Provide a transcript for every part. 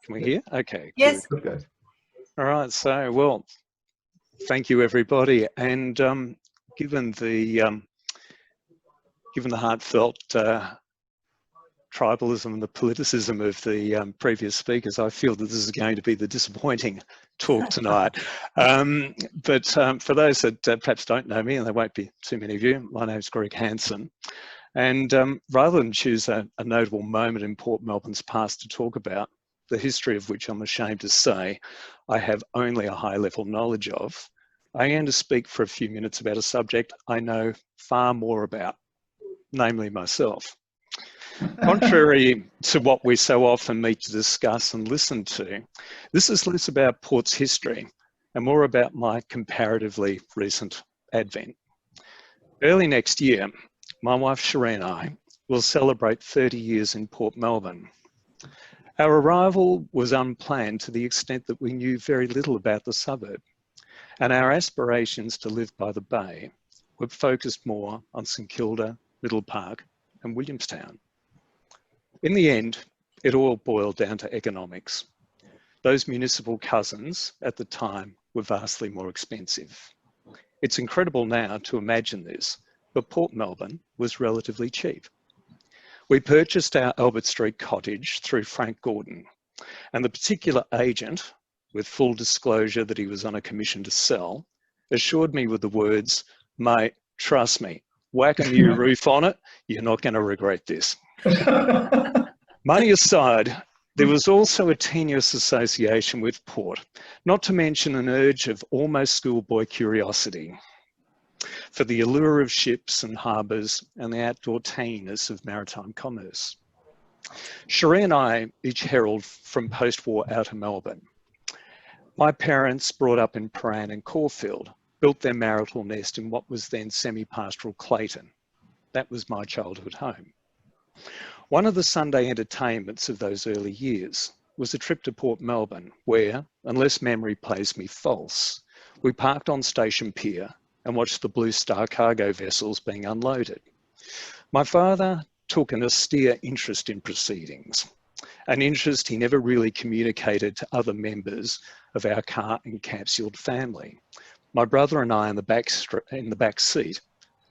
Can we hear? Okay, Yes. good. Okay. All right, so, well, thank you everybody. And given the heartfelt tribalism and the politicism of the previous speakers, I feel that this is going to be the disappointing talk tonight. But for those that perhaps don't know me, and there won't be too many of you, my name's Hansen. And rather than choose a notable moment in Port Melbourne's past to talk about, the history of which I'm ashamed to say I have only a high level knowledge of, I am to speak for a few minutes about a subject I know far more about, namely myself. Contrary to what we so often meet to discuss and listen to, this is less about Port's history and more about my comparatively recent advent. Early next year, my wife Sherrie and I will celebrate 30 years in Port Melbourne. Our arrival was unplanned to the extent that we knew very little about the suburb, and our aspirations to live by the bay were focused more on St Kilda, Middle Park and Williamstown. In the end, it all boiled down to economics. Those municipal cousins at the time were vastly more expensive. It's incredible now to imagine this, but Port Melbourne was relatively cheap. We purchased our Albert Street cottage through Frank Gordon, and the particular agent, with full disclosure that he was on a commission to sell, assured me with the words, "Mate, trust me, whack a new roof on it, you're not going to regret this." Money aside, there was also a tenuous association with Port, not to mention an urge of almost schoolboy curiosity for the allure of ships and harbours and the outdoor tanginess of maritime commerce. Sherrie and I each herald from post-war outer Melbourne. My parents, brought up in Prahran and Caulfield, built their marital nest in what was then semi-pastoral Clayton. That was my childhood home. One of the Sunday entertainments of those early years was a trip to Port Melbourne where, unless memory plays me false, we parked on Station Pier and watched the Blue Star cargo vessels being unloaded. My father took an austere interest in proceedings, an interest he never really communicated to other members of our car encapsulated family. My brother and I in the back seat,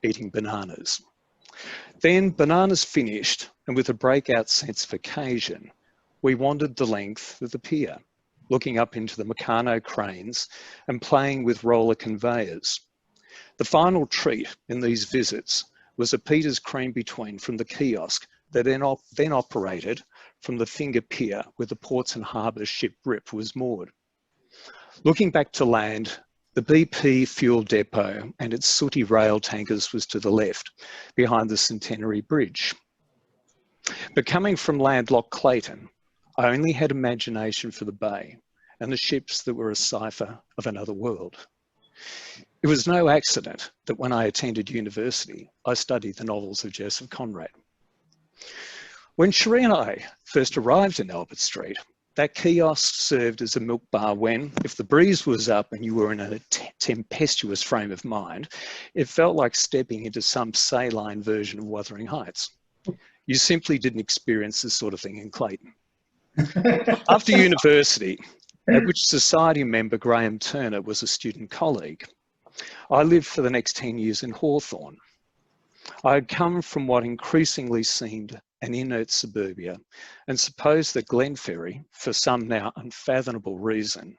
eating bananas. Then bananas finished, and with a breakout sense of occasion, we wandered the length of the pier, looking up into the Meccano cranes and playing with roller conveyors. The final treat in these visits was a Peter's cream between from the kiosk that then operated from the Finger Pier where the Ports and Harbours ship Rip was moored. Looking back to land, the BP fuel depot and its sooty rail tankers was to the left, behind the Centenary Bridge. But coming from landlocked Clayton, I only had imagination for the bay and the ships that were a cipher of another world. It was no accident that when I attended university, I studied the novels of Joseph Conrad. When Sherrie and I first arrived in Albert Street, that kiosk served as a milk bar when, if the breeze was up and you were in a tempestuous frame of mind, it felt like stepping into some saline version of Wuthering Heights. You simply didn't experience this sort of thing in Clayton. After university, at which society member Graham Turner was a student colleague, I lived for the next 10 years in Hawthorn. I had come from what increasingly seemed an inert suburbia and supposed that Glenferrie, for some now unfathomable reason,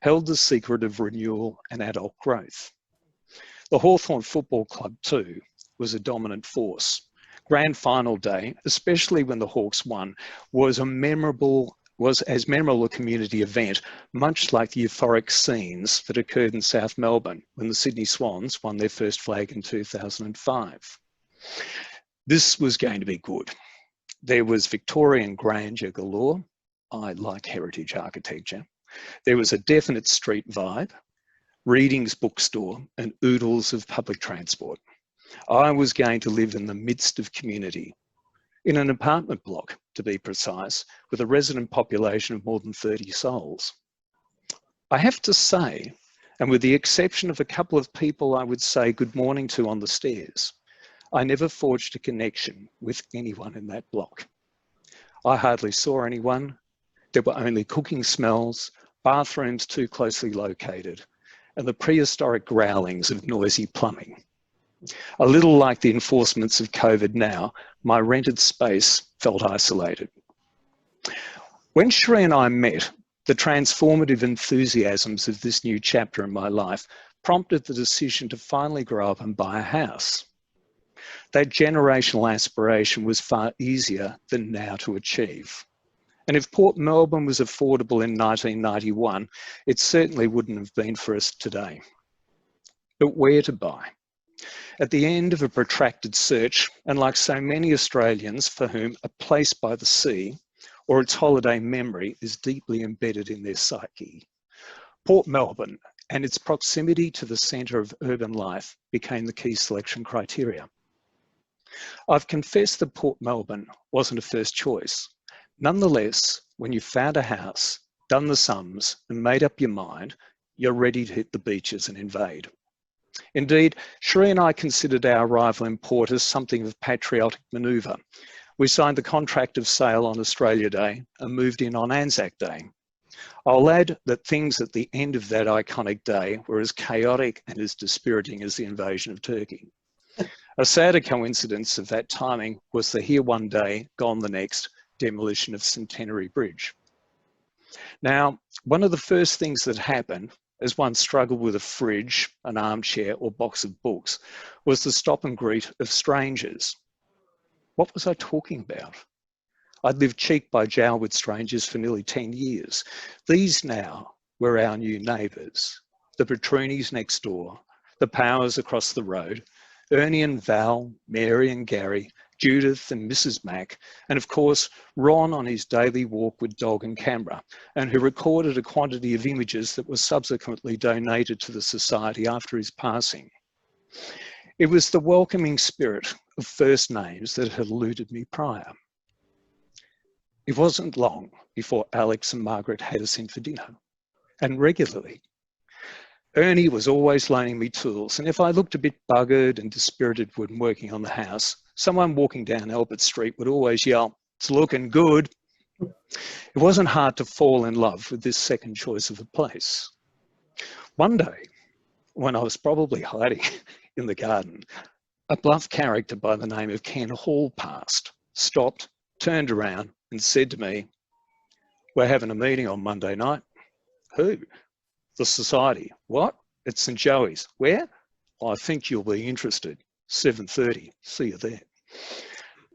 held the secret of renewal and adult growth. The Hawthorn Football Club too was a dominant force. Grand final day, especially when the Hawks won, was as memorable a community event, much like the euphoric scenes that occurred in South Melbourne when the Sydney Swans won their first flag in 2005. This was going to be good. There was Victorian grandeur galore. I like heritage architecture. There was a definite street vibe, readings bookstore, and oodles of public transport. I was going to live in the midst of community, in an apartment block, to be precise, with a resident population of more than 30 souls. I have to say, and with the exception of a couple of people I would say good morning to on the stairs, I never forged a connection with anyone in that block. I hardly saw anyone, There were only cooking smells, bathrooms too closely located, and the prehistoric growlings of noisy plumbing. A little like the enforcements of COVID now, my rented space felt isolated. When Sherrie and I met, the transformative enthusiasms of this new chapter in my life prompted the decision to finally grow up and buy a house. That generational aspiration was far easier than now to achieve. And if Port Melbourne was affordable in 1991, it certainly wouldn't have been for us today. But where to buy? At the end of a protracted search, and like so many Australians for whom a place by the sea or its holiday memory is deeply embedded in their psyche, Port Melbourne and its proximity to the centre of urban life became the key selection criteria. I've confessed that Port Melbourne wasn't a first choice. Nonetheless, when you've found a house, done the sums and made up your mind, you're ready to hit the beaches and invade. Indeed, Sherrie and I considered our arrival in Port as something of patriotic manoeuvre. We signed the contract of sale on Australia Day and moved in on Anzac Day. I'll add that things at the end of that iconic day were as chaotic and as dispiriting as the invasion of Turkey. A sadder coincidence of that timing was the here one day, gone the next demolition of Centenary Bridge. Now, one of the first things that happened as one struggled with a fridge, an armchair or box of books was the stop and greet of strangers. What was I talking about? I'd lived cheek by jowl with strangers for nearly 10 years. These now were our new neighbours, the Petrunis next door, the Powers across the road, Ernie and Val, Mary and Gary, Judith and Mrs. Mack, and of course, Ron on his daily walk with dog and camera, and who recorded a quantity of images that were subsequently donated to the Society after his passing. It was the welcoming spirit of first names that had eluded me prior. It wasn't long before Alex and Margaret had us in for dinner, and regularly. Ernie was always loaning me tools, and if I looked a bit buggered and dispirited when working on the house, someone walking down Albert Street would always yell, "It's looking good." It wasn't hard to fall in love with this second choice of a place. One day, when I was probably hiding in the garden, a bluff character by the name of Ken Hall passed, stopped, turned around and said to me, "We're having a meeting on Monday night." "Who?" "The Society." "What?" "It's St Joey's." "Where?" "I think you'll be interested. 7:30. See you there."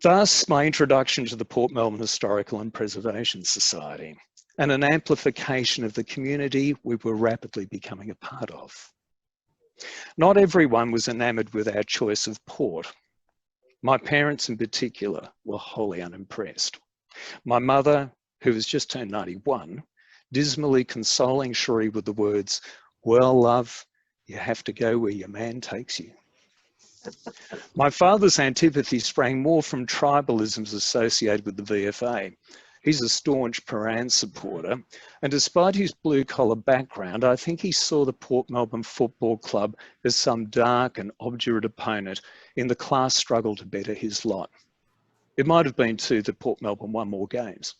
Thus, my introduction to the Port Melbourne Historical and Preservation Society, and an amplification of the community we were rapidly becoming a part of. Not everyone was enamoured with our choice of port. My parents in particular were wholly unimpressed. My mother, who has just turned 91, dismally consoling Sherrie with the words, "Well, love, you have to go where your man takes you." My father's antipathy sprang more from tribalisms associated with the VFA. He's a staunch Paran supporter, and despite his blue-collar background, I think he saw the Port Melbourne Football Club as some dark and obdurate opponent in the class struggle to better his lot. It might have been too that Port Melbourne won more games.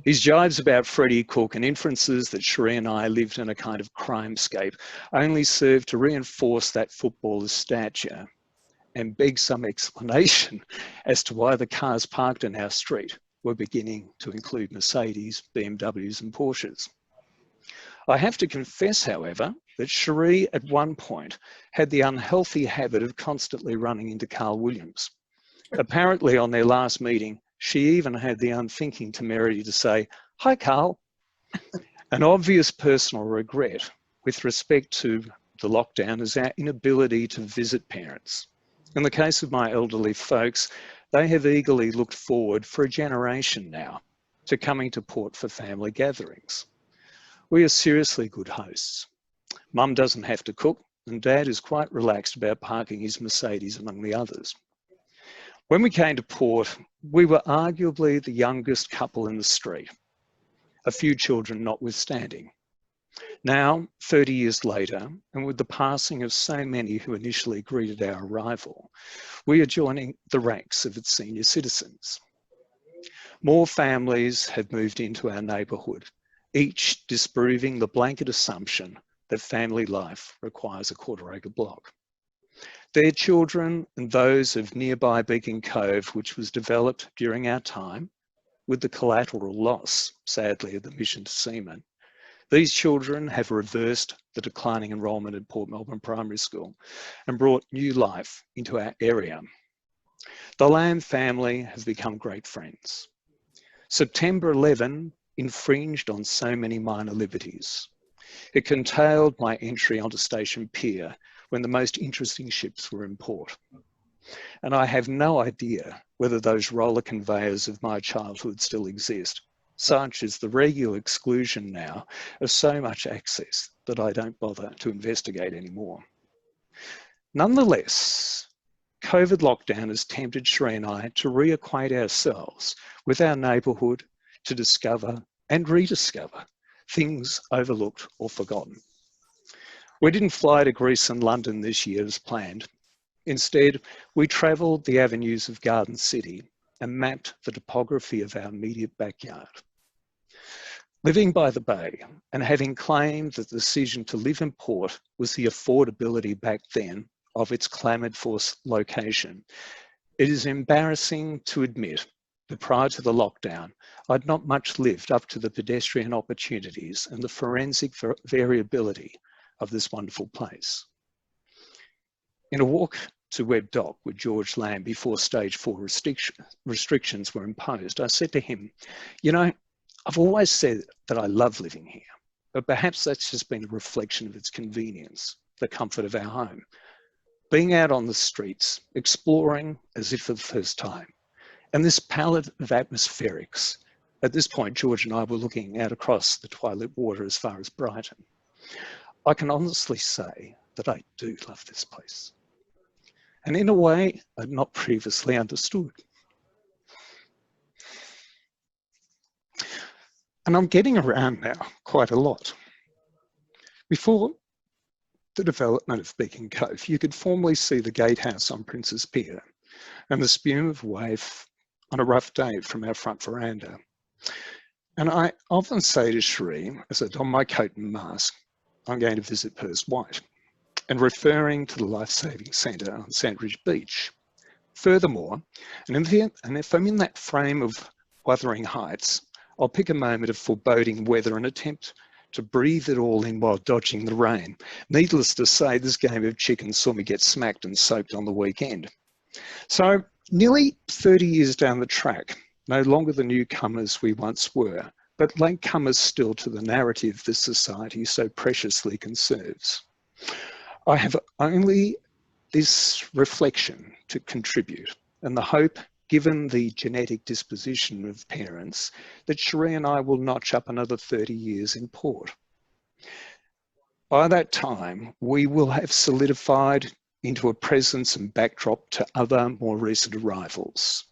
His jibes about Freddie Cook and inferences that Sherrie and I lived in a kind of crimescape only served to reinforce that footballer's stature and beg some explanation as to why the cars parked in our street were beginning to include Mercedes, BMWs and Porsches. I have to confess, however, that Sherrie at one point had the unhealthy habit of constantly running into Carl Williams. Apparently on their last meeting, she even had the unthinking temerity to say, "Hi, Carl." An obvious personal regret with respect to the lockdown is our inability to visit parents. In the case of my elderly folks, they have eagerly looked forward for a generation now to coming to Port for family gatherings. We are seriously good hosts. Mum doesn't have to cook and Dad is quite relaxed about parking his Mercedes among the others. When we came to Port, we were arguably the youngest couple in the street, a few children notwithstanding. Now, 30 years later, and with the passing of so many who initially greeted our arrival, we are joining the ranks of its senior citizens. More families have moved into our neighbourhood, each disproving the blanket assumption that family life requires a quarter-acre block. Their children and those of nearby Beacon Cove, which was developed during our time, with the collateral loss, sadly, of the mission to seamen. These children have reversed the declining enrolment at Port Melbourne Primary School and brought new life into our area. The Lamb family have become great friends. September 11 infringed on so many minor liberties. It curtailed my entry onto Station Pier when the most interesting ships were in port. And I have no idea whether those roller conveyors of my childhood still exist. Such is the regular exclusion now of so much access that I don't bother to investigate anymore. Nonetheless, COVID lockdown has tempted Sherrie and I to reacquaint ourselves with our neighbourhood, to discover and rediscover things overlooked or forgotten. We didn't fly to Greece and London this year as planned. Instead, we travelled the avenues of Garden City and mapped the topography of our immediate backyard. Living by the bay and having claimed that the decision to live in port was the affordability back then of its clamoured for location, it is embarrassing to admit that prior to the lockdown, I'd not much lived up to the pedestrian opportunities and the forensic variability of this wonderful place. In a walk to Webb Dock with George Lamb before stage 4 restrictions were imposed, I said to him, you know, I've always said that I love living here, but perhaps that's just been a reflection of its convenience, the comfort of our home. Being out on the streets, exploring as if for the first time, and this palette of atmospherics. At this point, George and I were looking out across the twilight water as far as Brighton. I can honestly say that I do love this place. And in a way, I'd not previously understood. And I'm getting around now quite a lot. Before the development of Beacon Cove, you could formally see the gatehouse on Prince's Pier and the spume of wave on a rough day from our front veranda. And I often say to Sherrie, as I don my coat and mask, I'm going to visit Perth White, and referring to the Life-Saving Centre on Sandridge Beach. Furthermore, and if I'm in that frame of Wuthering Heights, I'll pick a moment of foreboding weather and attempt to breathe it all in while dodging the rain. Needless to say, this game of chicken saw me get smacked and soaked on the weekend. So, nearly 30 years down the track, no longer the newcomers we once were, but latecomers still to the narrative this society so preciously conserves. I have only this reflection to contribute, and the hope, given the genetic disposition of parents, that Sherrie and I will notch up another 30 years in port. By that time, we will have solidified into a presence and backdrop to other more recent arrivals,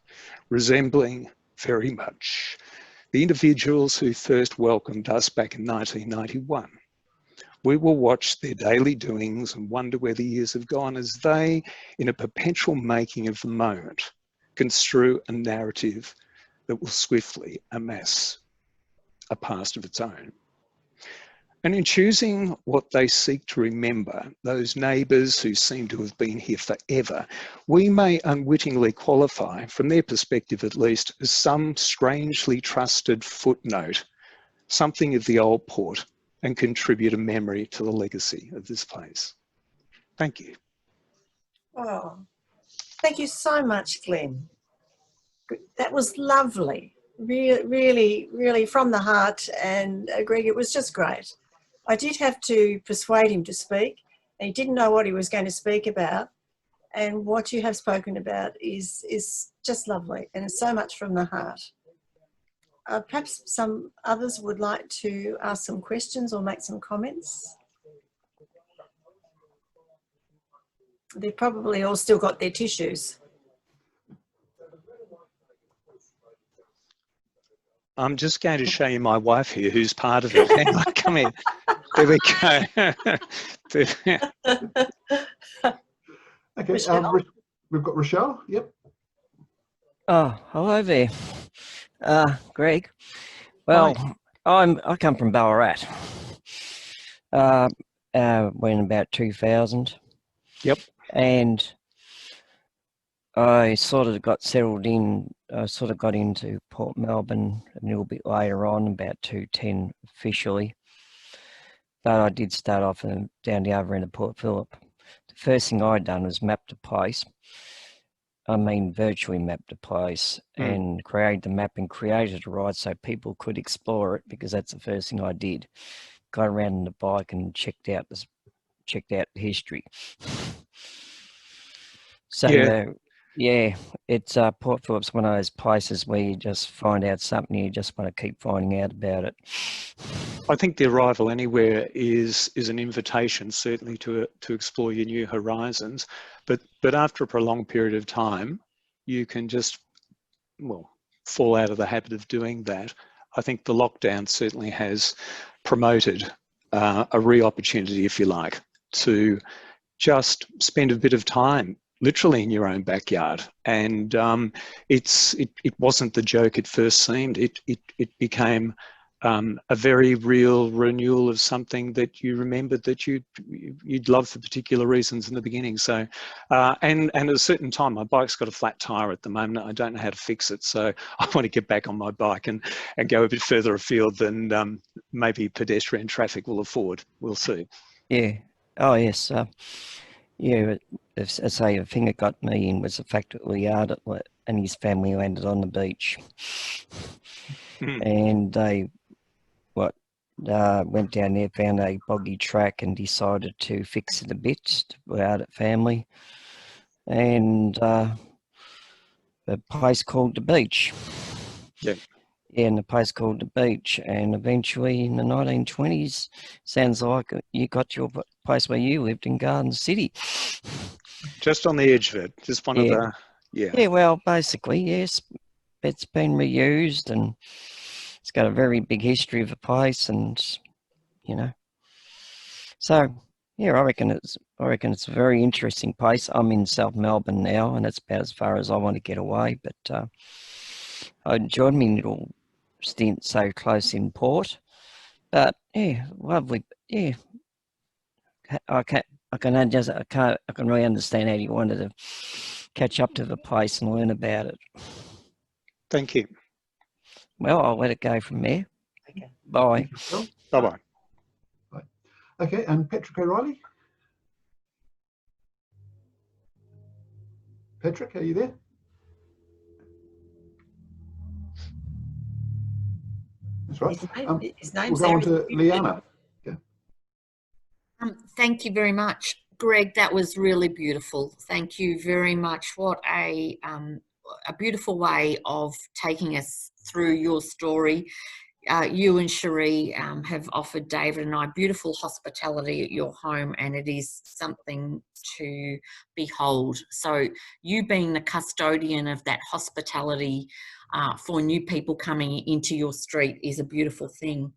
resembling very much the individuals who first welcomed us back in 1991. We will watch their daily doings and wonder where the years have gone as they, in a perpetual making of the moment, construe a narrative that will swiftly amass a past of its own. And in choosing what they seek to remember, those neighbours who seem to have been here forever, we may unwittingly qualify, from their perspective at least, as some strangely trusted footnote, something of the old port, and contribute a memory to the legacy of this place. Thank you. Oh, thank you so much, Glenn. That was lovely. Really, really from the heart. And Greg, it was just great. I did have to persuade him to speak. And he didn't know what he was going to speak about. And what you have spoken about is just lovely. And it's so much from the heart. Perhaps some others would like to ask some questions or make some comments. They've probably all still got their tissues. I'm just going to show you my wife here, who's part of it. Hang on, come here. There we go. Okay, we've got Rochelle. Yep. Oh, hello there. Greg. Hi. Well, I come from Ballarat. When about 2000. Yep. And I sort of got settled in. I sort of got into Port Melbourne a little bit later on, about 2010 officially. But I did start off down the other end of Port Phillip. The first thing I'd done was mapped a place. I mean, virtually mapped a place and created the map and created a ride so people could explore it, because that's the first thing I did. Got around on the bike and checked out the history. So yeah, it's Port Phillip's one of those places where you just find out something, you just want to keep finding out about it. I think the arrival anywhere is an invitation, certainly to explore your new horizons. But after a prolonged period of time, you can just, well, fall out of the habit of doing that. I think the lockdown certainly has promoted a re-opportunity, if you like, to just spend a bit of time literally in your own backyard. And it wasn't the joke it first seemed. It became a very real renewal of something that you remembered that you'd love for particular reasons in the beginning. So, and at a certain time, my bike's got a flat tire at the moment. I don't know how to fix it, so I want to get back on my bike and go a bit further afield than maybe pedestrian traffic will afford. We'll see. Yeah. Oh yes. Yeah. I say the thing that got me in was the fact that Liard and his family landed on the beach, and they went down there, found a boggy track, and decided to fix it a bit. Liard family, and the place called the beach. Yeah. Yeah, and the place called the beach, and eventually in the 1920s, sounds like you got your place where you lived in Garden City. Just on the edge of it, just one of the, Yeah, well, basically, yes. It's been reused, and it's got a very big history of the place, and, you know. So, yeah, I reckon it's a very interesting place. I'm in South Melbourne now, and that's about as far as I want to get away, but I enjoyed my little stint so close in port. But yeah, lovely. Yeah, I can really understand how you wanted to catch up to the place and learn about it. Thank you. Well, I'll let it go from there. Okay. Bye. Bye-bye. Bye. Okay, and Patrick O'Reilly. Patrick, are you there? That's right. His name's we'll go on to Liana. Yeah. Thank you very much, Greg. That was really beautiful. Thank you very much. What a beautiful way of taking us through your story. You and Sherrie have offered David and I beautiful hospitality at your home, and it is something to behold. So you being the custodian of that hospitality for new people coming into your street is a beautiful thing.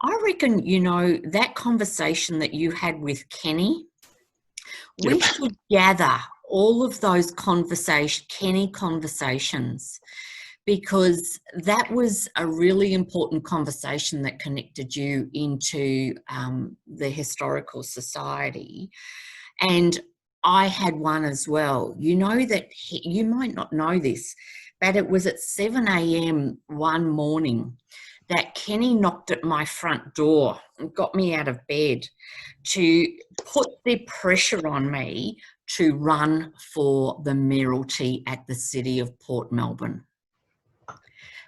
I reckon, you know, that conversation that you had with Kenny, we should gather all of those Kenny conversations, because that was a really important conversation that connected you into the Historical Society. And I had one as well. You know that you might not know this, but it was at 7 a.m. one morning that Kenny knocked at my front door and got me out of bed to put the pressure on me to run for the mayoralty at the City of Port Melbourne.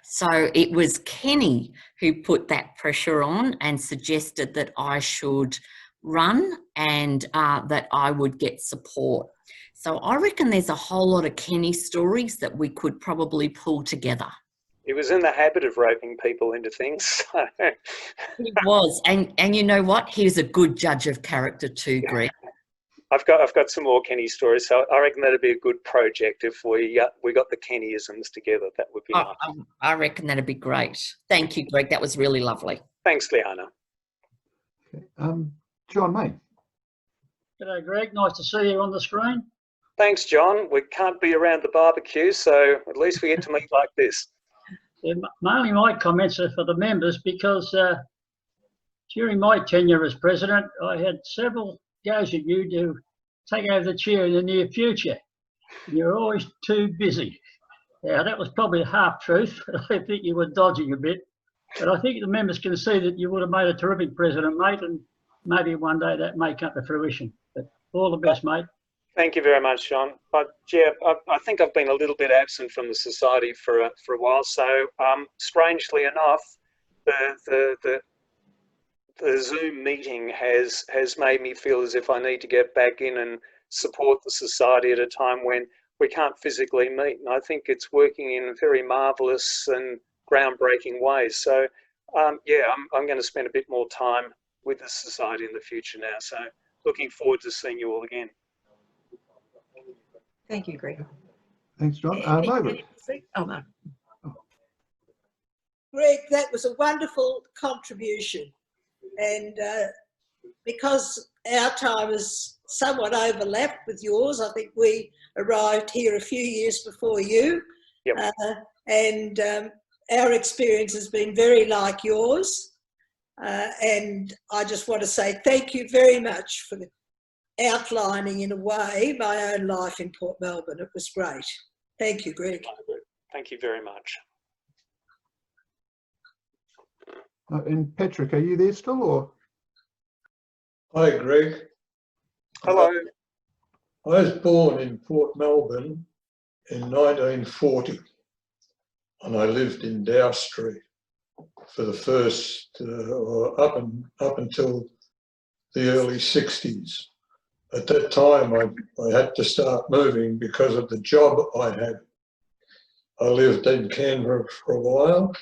So it was Kenny who put that pressure on and suggested that I should run and that I would get support. So I reckon there's a whole lot of Kenny stories that we could probably pull together. He was in the habit of roping people into things. He was, and you know what? He was a good judge of character too, Greg. I've got some more Kenny stories, so I reckon that'd be a good project if we got the Kennyisms together. That would be nice. I reckon that'd be great. Thank you, Greg. That was really lovely. Thanks, Liana. Okay. John May. G'day, Greg. Nice to see you on the screen. Thanks, John. We can't be around the barbecue, so at least we get to meet like this. Mainly my comments are for the members because during my tenure as president, I had several goes at you to take over the chair in the near future. You're always too busy. Now, that was probably half truth. I think you were dodging a bit. But I think the members can see that you would have made a terrific president, mate, and maybe one day that may come to fruition. But all the best, mate. Thank you very much, John. But yeah, I think I've been a little bit absent from the society for a while. So strangely enough, the Zoom meeting has made me feel as if I need to get back in and support the society at a time when we can't physically meet. And I think it's working in very marvellous and groundbreaking ways. So yeah, I'm going to spend a bit more time with the society in the future now. So looking forward to seeing you all again. Thank you, Greg. Thanks, John. Margaret. Oh, no. Greg, that was a wonderful contribution. And because our time is somewhat overlapped with yours, I think we arrived here a few years before you. Yep. And our experience has been very like yours. And I just want to say thank you very much for outlining in a way my own life in Port Melbourne. It was great. Thank you, Greg. Thank you very much. And Patrick, are you there still, or? Hi, Greg. Hello. I was born in Port Melbourne in 1940, and I lived in Dow Street for the first, up until the early 60s. At that time, I had to start moving because of the job I had. I lived in Canberra for a while.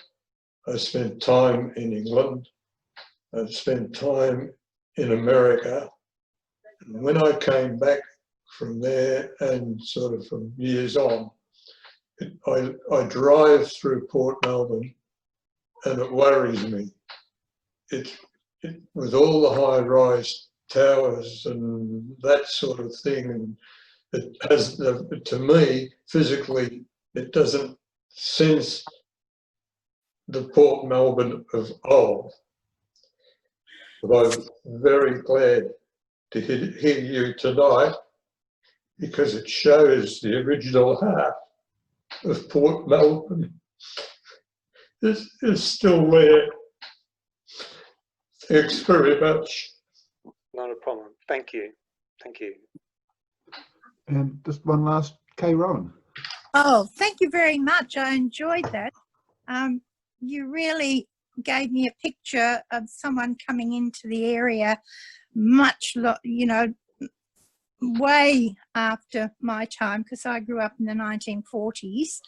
I spent time in England. I spent time in America. And when I came back from there and sort of from years on, I drive through Port Melbourne and it worries me. With all the high-rise towers and that sort of thing, and it has, to me, physically, it doesn't sense the Port Melbourne of old. But I'm very glad to hear you tonight because it shows the original heart of Port Melbourne is still there. Thanks very much. Not a problem. Thank you. Thank you. And just one last, Kay Rowan. Oh, thank you very much. I enjoyed that. You really gave me a picture of someone coming into the area much, you know, way after my time, because I grew up in the 1940s.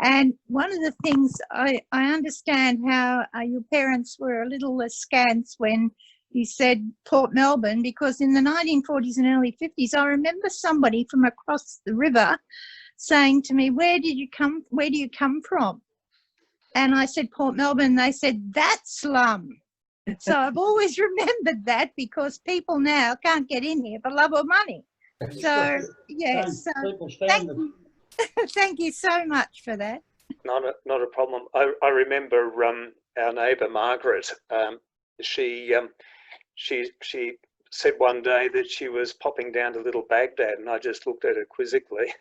And one of the things I understand how your parents were a little askance when you said Port Melbourne, because in the 1940s and early 50s, I remember somebody from across the river saying to me, where do you come from? And I said, Port Melbourne. They said, that's slum. So I've always remembered that, because people now can't get in here for love or money. So, yes, thank you so much for that. Not a problem. I remember our neighbour Margaret. She said one day that she was popping down to Little Baghdad, and I just looked at her quizzically.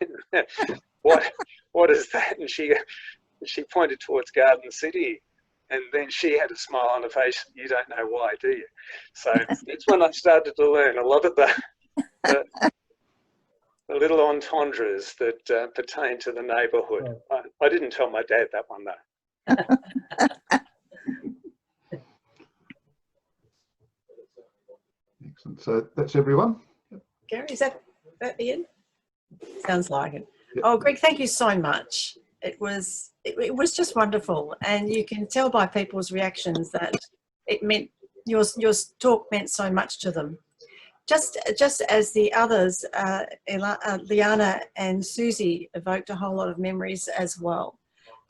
What is that? And she pointed towards Garden City, and then she had a smile on her face. You don't know why, do you? So that's when I started to learn a lot of the little entendres that pertain to the neighbourhood. I didn't tell my dad that one though. Excellent. So that's everyone. Gary, is that the end? Sounds like it. Yep. Oh, Greg, thank you so much. It was just wonderful, and you can tell by people's reactions that it meant your talk meant so much to them. Just as the others, Liana and Susie evoked a whole lot of memories as well.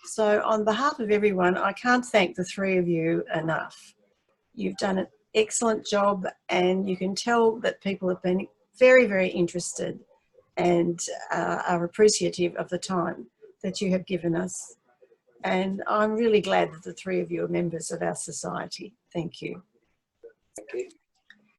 So on behalf of everyone, I can't thank the three of you enough. You've done an excellent job, and you can tell that people have been very, very interested and are appreciative of the time that you have given us. And I'm really glad that the three of you are members of our society. Thank you. Thank you.